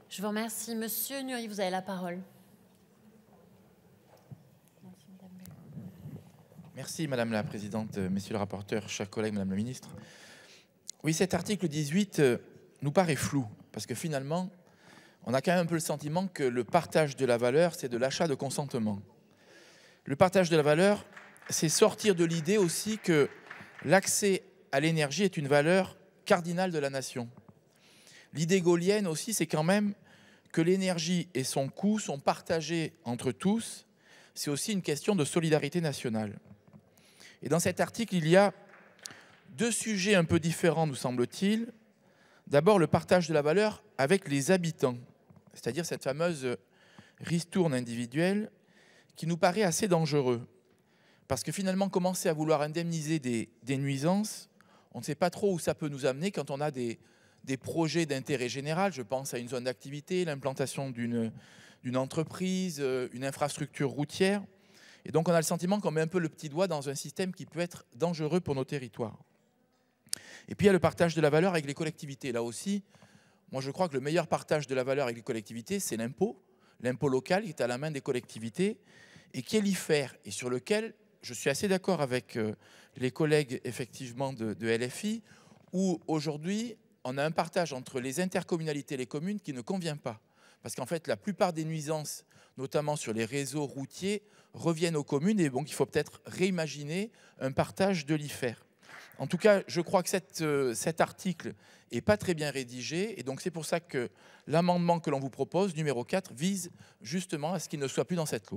Je vous remercie. Monsieur Nury, vous avez la parole. Merci Madame la Présidente, Messieurs le rapporteur, chers collègues, Madame la Ministre. Oui, cet article 18 nous paraît flou, parce que finalement, on a quand même un peu le sentiment que le partage de la valeur, c'est de l'achat de consentement. Le partage de la valeur, c'est sortir de l'idée aussi que l'accès à l'énergie est une valeur cardinale de la nation. L'idée gaullienne aussi, c'est quand même que l'énergie et son coût sont partagés entre tous. C'est aussi une question de solidarité nationale. Et dans cet article, il y a deux sujets un peu différents, nous semble-t-il. D'abord, le partage de la valeur avec les habitants, c'est-à-dire cette fameuse ristourne individuelle qui nous paraît assez dangereux. Parce que finalement, commencer à vouloir indemniser des nuisances, on ne sait pas trop où ça peut nous amener quand on a des projets d'intérêt général. Je pense à une zone d'activité, l'implantation d'une entreprise, une infrastructure routière. Et donc, on a le sentiment qu'on met un peu le petit doigt dans un système qui peut être dangereux pour nos territoires. Et puis, il y a le partage de la valeur avec les collectivités. Là aussi, moi, je crois que le meilleur partage de la valeur avec les collectivités, c'est l'impôt local qui est à la main des collectivités et qui est l'IFER, et sur lequel je suis assez d'accord avec les collègues effectivement de LFI, où aujourd'hui, on a un partage entre les intercommunalités et les communes qui ne convient pas. Parce qu'en fait, la plupart des nuisances, notamment sur les réseaux routiers, reviennent aux communes et donc il faut peut-être réimaginer un partage de l'IFER. En tout cas, je crois que cet article n'est pas très bien rédigé et donc c'est pour ça que l'amendement que l'on vous propose, numéro 4, vise justement à ce qu'il ne soit plus dans cette loi.